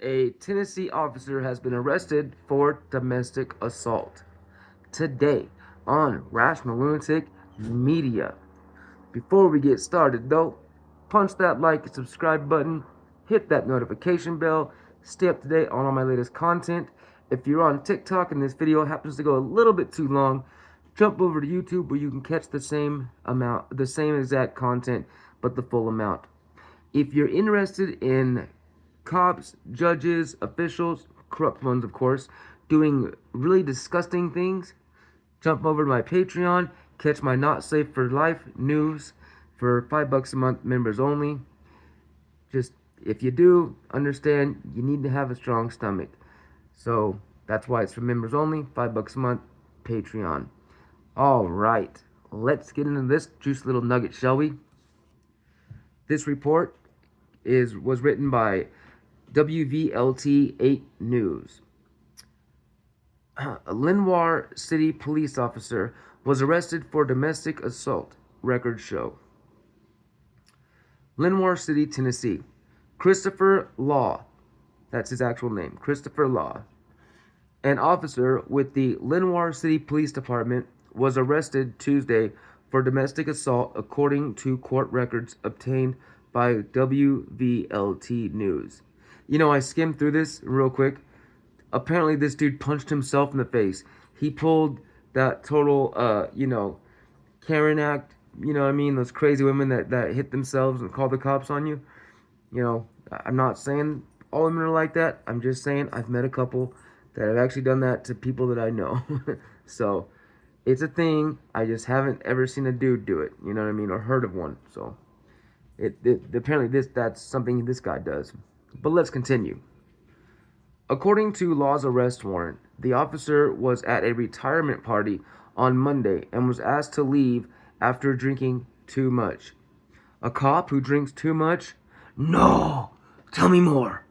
A Tennessee officer has been arrested for domestic assault. Today on Rational Lunatic Media. Before we get started, though, punch that like and subscribe button, hit that notification bell, stay up to date on all my latest content. If you're on TikTok and this video happens to go a little bit too long, jump over to YouTube where you can catch the same exact content, but the full amount. If you're interested in cops, judges, officials, corrupt ones, of course, doing really disgusting things, jump over to my Patreon, catch my Not Safe for Life news for $5 a month, members only. Just if you do, understand you need to have a strong stomach. So that's why it's for members only, $5 a month, Patreon. All right, let's get into this juicy little nugget, shall we? This report was written by WVLT 8 News. A Lenoir City police officer was arrested for domestic assault, records show. Lenoir City, Tennessee. Christopher Law, that's his actual name, Christopher Law, an officer with the Lenoir City Police Department, was arrested Tuesday for domestic assault, according to court records obtained by WVLT News. You know, I skimmed through this real quick. Apparently, this dude punched himself in the face. He pulled that total, Karen act, you know what I mean? Those crazy women that hit themselves and call the cops on you. You know, I'm not saying all women are like that. I'm just saying I've met a couple that have actually done that to people that I know. So, it's a thing. I just haven't ever seen a dude do it, you know what I mean, or heard of one. So, apparently that's something this guy does. But let's continue. According to Law's arrest warrant, the officer was at a retirement party on Monday and was asked to leave after drinking too much. A cop who drinks too much? No! Tell me more!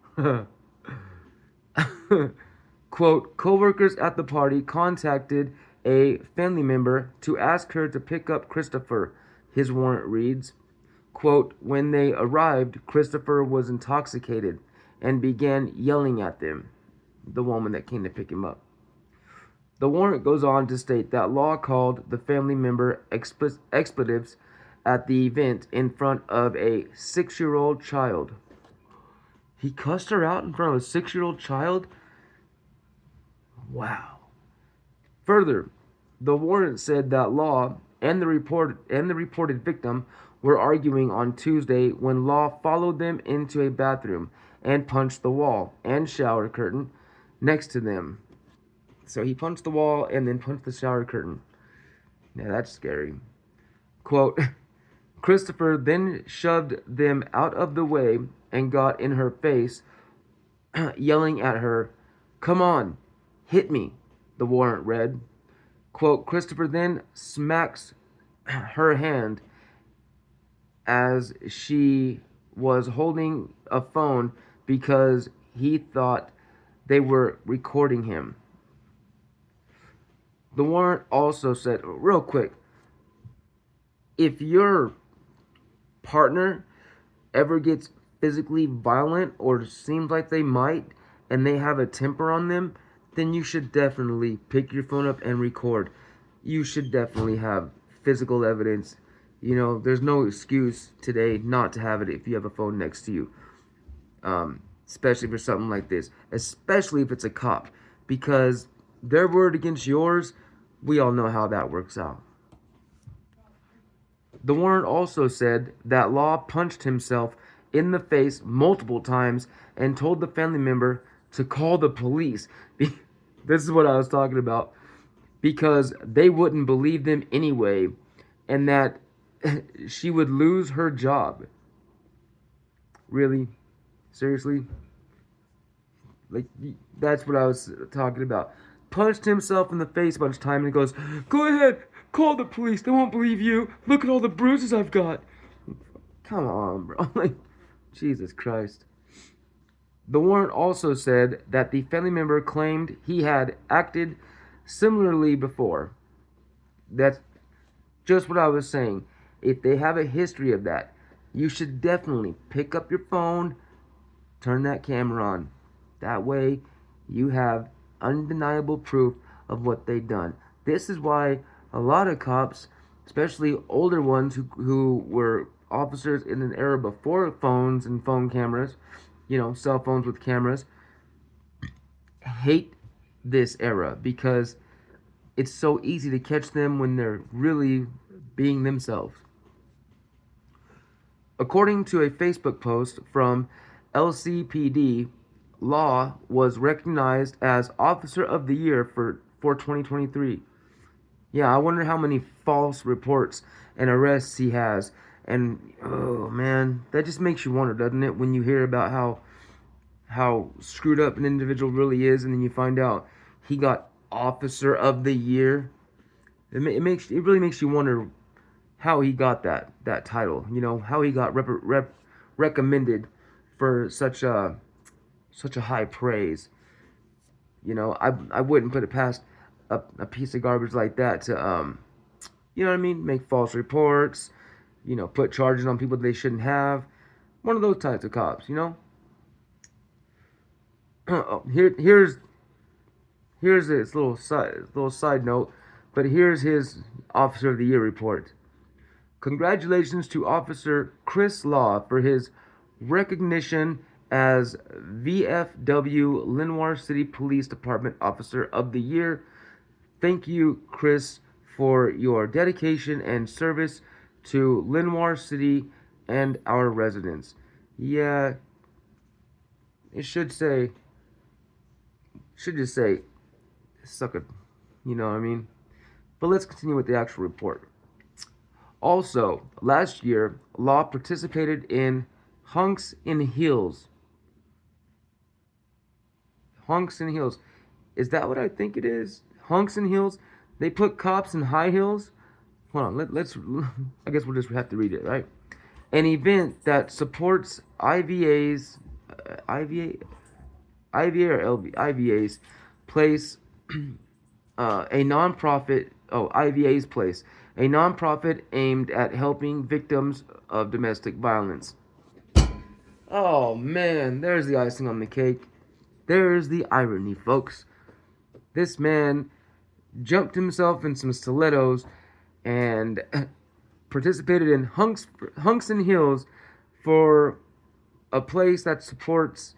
Quote, coworkers at the party contacted a family member to ask her to pick up Christopher, his warrant reads. Quote, when they arrived, Christopher was intoxicated and began yelling at them, the woman that came to pick him up. The warrant goes on to state that Law called the family member expletives at the event in front of a 6-year-old child. He cussed her out in front of a 6-year-old child? Wow. Further, the warrant said that Law and the reported victim were arguing on Tuesday when Law followed them into a bathroom and punched the wall and shower curtain next to them. So he punched the wall and then punched the shower curtain. Yeah, that's scary. Quote, Christopher then shoved them out of the way and got in her face, yelling at her, come on, hit me, the warrant read. Quote, Christopher then smacks her hand as she was holding a phone because he thought they were recording him. The warrant also said, real quick, if your partner ever gets physically violent or seems like they might and they have a temper on them, then you should definitely pick your phone up and record. You should definitely have physical evidence. You know, there's no excuse today not to have it if you have a phone next to you. Especially for something like this. Especially if it's a cop. Because their word against yours, we all know how that works out. The warrant also said that Law punched himself in the face multiple times and told the family member to call the police. This is what I was talking about. Because they wouldn't believe them anyway, and that she would lose her job. Really? Seriously? Like, that's what I was talking about. Punched himself in the face a bunch of times and goes, go ahead, call the police, they won't believe you. Look at all the bruises I've got. Come on, bro. Like, Jesus Christ. The warrant also said that the family member claimed he had acted similarly before. That's just what I was saying. If they have a history of that, you should definitely pick up your phone, turn that camera on. That way, you have undeniable proof of what they've done. This is why a lot of cops, especially older ones who were officers in an era before phones and phone cameras, cell phones with cameras, hate this era because it's so easy to catch them when they're really being themselves. According to a Facebook post from LCPD, Law was recognized as Officer of the Year for 2023. Yeah, I wonder how many false reports and arrests he has. And oh man, that just makes you wonder, doesn't it, when you hear about how screwed up an individual really is, and then you find out he got Officer of the Year. It really makes you wonder how he got that title. How he got recommended for such a high praise. I wouldn't put it past a piece of garbage like that to make false reports, put charges on people they shouldn't have. One of those types of cops. Here's this little side note, but here's his Officer of the Year report. Congratulations to Officer Chris Law for his recognition as VFW Lenoir City Police Department Officer of the Year. Thank you, Chris, for your dedication and service to Lenoir City and our residents. Yeah, it should just say, sucker, you know what I mean? But let's continue with the actual report. Also, last year, Law participated in Hunks in Heels. Hunks in Heels. Is that what I think it is? Hunks in Heels? They put cops in high heels? Hold on, let's I guess we'll just have to read it, right? An event that supports IVA's IVA or IVA's place, a nonprofit. Oh, IVA's place, a nonprofit aimed at helping victims of domestic violence. Oh man, there's the icing on the cake. There's the irony, folks. This man jumped himself in some stilettos and participated in Hunks and Heels for a place that supports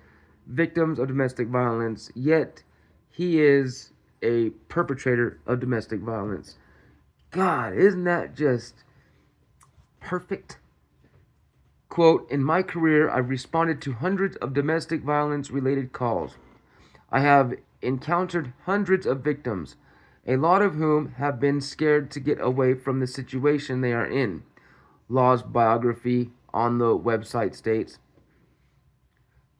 victims of domestic violence, yet he is a perpetrator of domestic violence. God, isn't that just perfect? Quote, in my career, I've responded to hundreds of domestic violence related calls. I have encountered hundreds of victims, a lot of whom have been scared to get away from the situation they are in. Law's biography on the website states,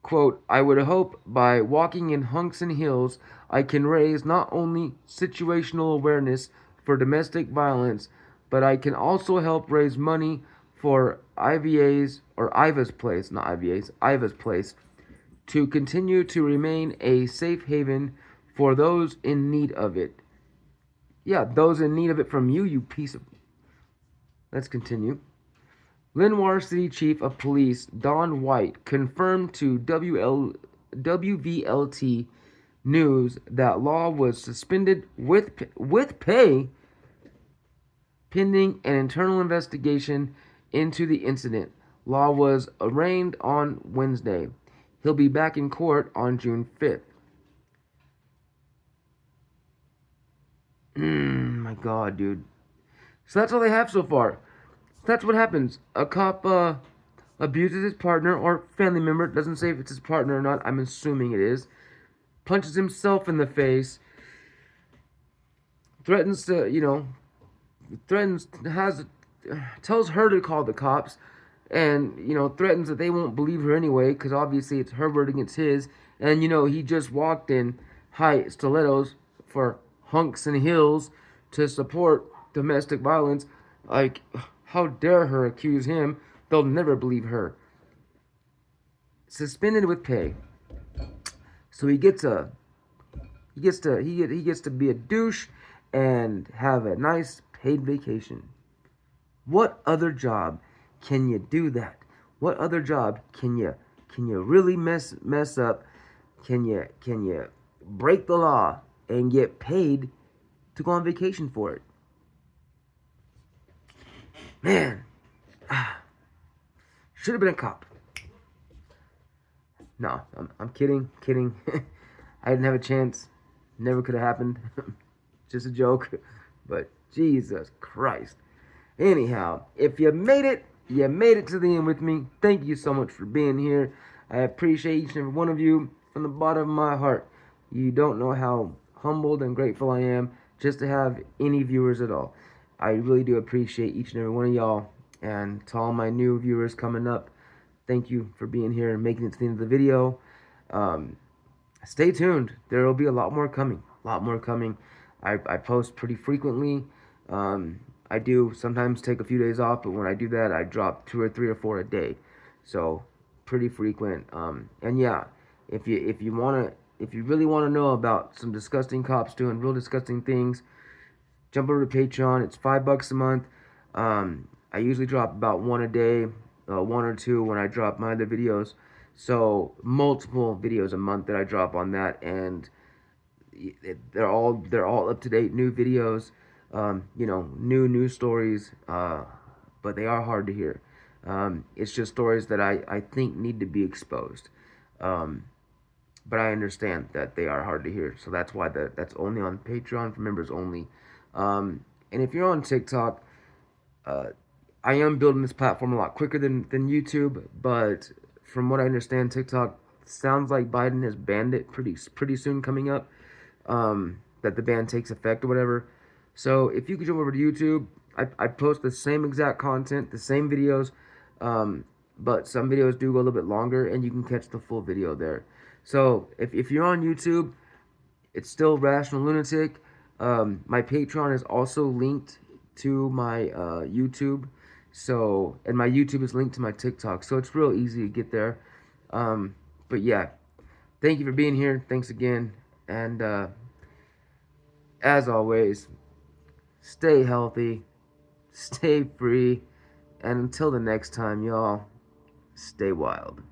quote, I would hope by walking in Hunks and Heels, I can raise not only situational awareness for domestic violence, but I can also help raise money for IVA's or IVA's place, not IVA's, IVA's place, to continue to remain a safe haven for those in need of it. Yeah, those in need of it from you, you piece of... Let's continue. Lenoir City Chief of Police Don White confirmed to WVLT News that Law was suspended with pay pending an internal investigation into the incident. Law was arraigned on Wednesday. He'll be back in court on June 5th. My God, dude. So that's all they have so far. That's what happens. A cop abuses his partner or family member. Doesn't say if it's his partner or not. I'm assuming it is. Punches himself in the face. Threatens to, tells her to call the cops. And, threatens that they won't believe her anyway. Because obviously it's her word against his. And, he just walked in high stilettos for Hunks and Heels to support domestic violence. Like, how dare her accuse him? They'll never believe her. Suspended with pay. So he gets to be a douche and have a nice paid vacation. What other job can you do that? What other job can you really mess up Can you break the law and get paid to go on vacation for it? Man, should have been a cop. No, I'm kidding. I didn't have a chance. Never could have happened. Just a joke. But Jesus Christ. Anyhow, if you made it to the end with me. Thank you so much for being here. I appreciate each and every one of you from the bottom of my heart. You don't know how humbled and grateful I am just to have any viewers at all. I really do appreciate each and every one of y'all. And to all my new viewers coming up, thank you for being here and making it to the end of the video. Stay tuned. There will be a lot more coming. I post pretty frequently. I do sometimes take a few days off, but when I do that, I drop 2 or 3 or 4 a day. So pretty frequent. And yeah, if you really want to know about some disgusting cops doing real disgusting things, jump over to Patreon. It's $5 a month. I usually drop about 1 a day, 1 or 2 when I drop my other videos. So multiple videos a month that I drop on that, and they're all up to date, new videos, new news stories. But they are hard to hear. It's just stories that I think need to be exposed. But I understand that they are hard to hear, so that's why that's only on Patreon for members only. And if you're on TikTok, I am building this platform a lot quicker than YouTube, but from what I understand, TikTok sounds like Biden has banned it pretty soon coming up. That the ban takes effect or whatever. So if you could jump over to YouTube, I post the same exact content, the same videos, but some videos do go a little bit longer, and you can catch the full video there. So if you're on YouTube, it's still Rational Lunatic. My Patreon is also linked to my YouTube. So, and my YouTube is linked to my TikTok. So it's real easy to get there. But yeah, thank you for being here. Thanks again. And as always, stay healthy, stay free, and until the next time, y'all, stay wild.